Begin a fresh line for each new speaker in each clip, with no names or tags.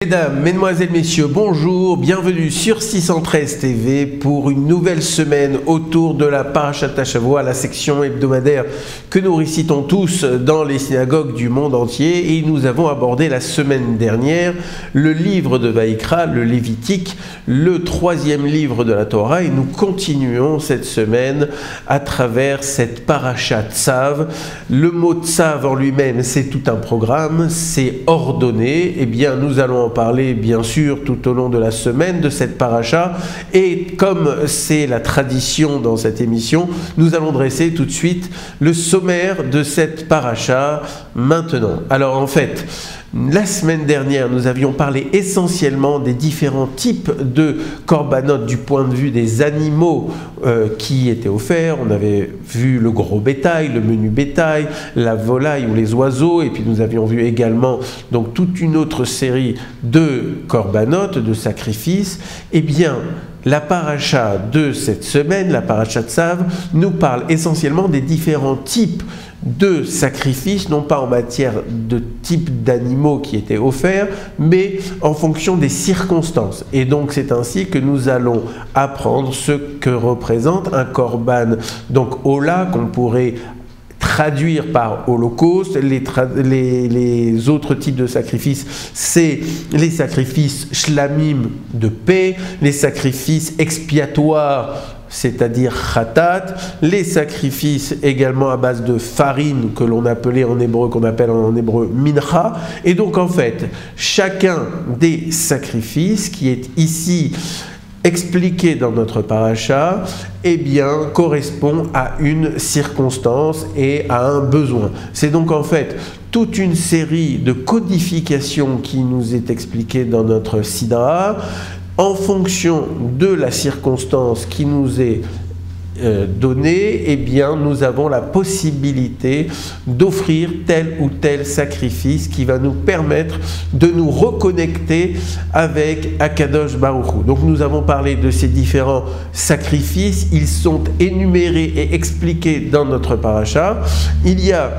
Mesdames, Mesdemoiselles, Messieurs, bonjour, bienvenue sur 613 TV pour une nouvelle semaine autour de la Parashat Shavua, la section hebdomadaire que nous récitons tous dans les synagogues du monde entier. Et nous avons abordé la semaine dernière le livre de Vaïkra, le Lévitique, le troisième livre de la Torah, et nous continuons cette semaine à travers cette Parashat Tzav. Le mot Tzav en lui-même, c'est tout un programme, c'est ordonné. Eh bien, nous allons en parler bien sûr tout au long de la semaine de cette paracha, et comme c'est la tradition dans cette émission, nous allons dresser tout de suite le sommaire de cette paracha maintenant. Alors en fait, la semaine dernière, nous avions parlé essentiellement des différents types de korbanot du point de vue des animaux qui étaient offerts. On avait vu le gros bétail, le menu bétail, la volaille ou les oiseaux, et puis nous avions vu également donc toute une autre série de korbanot, de sacrifices. Eh bien, la paracha de cette semaine, la paracha Tzav, nous parle essentiellement des différents types de sacrifices, non pas en matière de type d'animaux qui étaient offerts, mais en fonction des circonstances. Et donc c'est ainsi que nous allons apprendre ce que représente un korban, donc Ola, qu'on pourrait traduire par holocauste. Les autres types de sacrifices, c'est les sacrifices shlamim de paix, les sacrifices expiatoires, c'est-à-dire khatat, les sacrifices également à base de farine que l'on appelait en hébreu, qu'on appelle en hébreu mincha. Et donc en fait, chacun des sacrifices qui est ici expliqué dans notre paracha, eh bien, correspond à une circonstance et à un besoin. C'est donc en fait toute une série de codifications qui nous est expliquée dans notre sidra. En fonction de la circonstance qui nous est donnée, eh bien, nous avons la possibilité d'offrir tel ou tel sacrifice qui va nous permettre de nous reconnecter avec Akadosh Baruch Hu. Donc nous avons parlé de ces différents sacrifices, ils sont énumérés et expliqués dans notre paracha. Il y a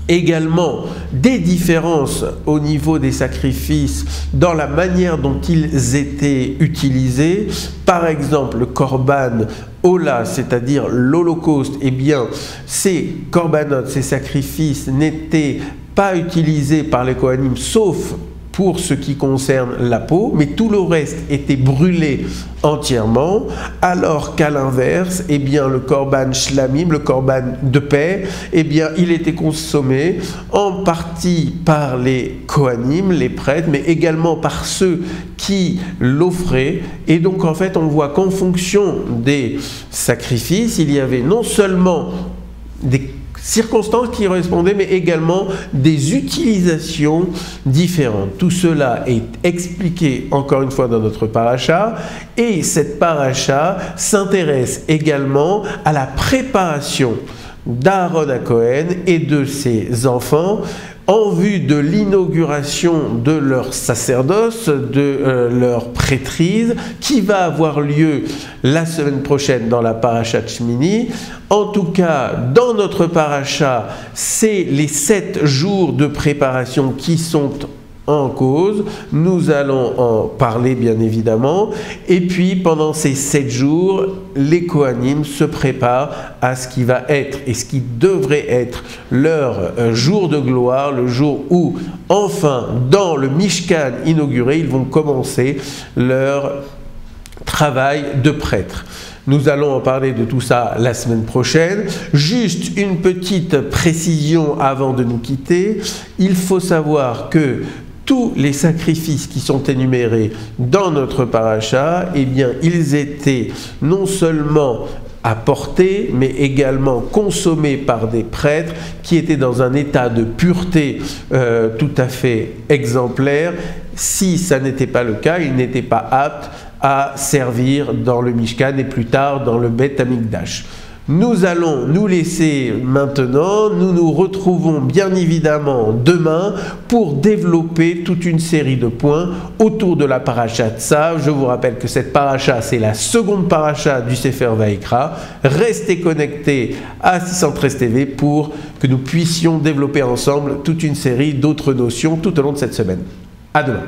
également des différences au niveau des sacrifices dans la manière dont ils étaient utilisés. Par exemple, le korban Ola, c'est-à-dire l'holocauste, eh bien, ces korbanot, ces sacrifices n'étaient pas utilisés par les Kohanim, sauf pour ce qui concerne la peau, mais tout le reste était brûlé entièrement, alors qu'à l'inverse, eh bien, le korban shlamim, le korban de paix, eh bien, il était consommé en partie par les kohanim, les prêtres, mais également par ceux qui l'offraient. Et donc, en fait, on voit qu'en fonction des sacrifices, il y avait non seulement des circonstances qui correspondaient, mais également des utilisations différentes. Tout cela est expliqué encore une fois dans notre paracha, et cette paracha s'intéresse également à la préparation d'Aaron à Cohen et de ses enfants en vue de l'inauguration de leur sacerdoce, de leur prêtrise, qui va avoir lieu la semaine prochaine dans la Parashat Shmini. En tout cas, dans notre paracha, c'est les 7 jours de préparation qui sont en cause. Nous allons en parler bien évidemment, et puis pendant ces 7 jours, les Kohanim se préparent à ce qui va être et ce qui devrait être leur jour de gloire, le jour où enfin dans le Mishkan inauguré, ils vont commencer leur travail de prêtre. Nous allons en parler de tout ça la semaine prochaine. Juste une petite précision avant de nous quitter, il faut savoir que tous les sacrifices qui sont énumérés dans notre paracha, eh bien, ils étaient non seulement apportés, mais également consommés par des prêtres qui étaient dans un état de pureté tout à fait exemplaire. Si ça n'était pas le cas, ils n'étaient pas aptes à servir dans le Mishkan et plus tard dans le Beth Amikdash. Nous allons nous laisser maintenant, nous nous retrouvons bien évidemment demain pour développer toute une série de points autour de la paracha Tzav. Je vous rappelle que cette paracha, c'est la seconde paracha du Sefer Vaïkra. Restez connectés à 613 TV pour que nous puissions développer ensemble toute une série d'autres notions tout au long de cette semaine. À demain.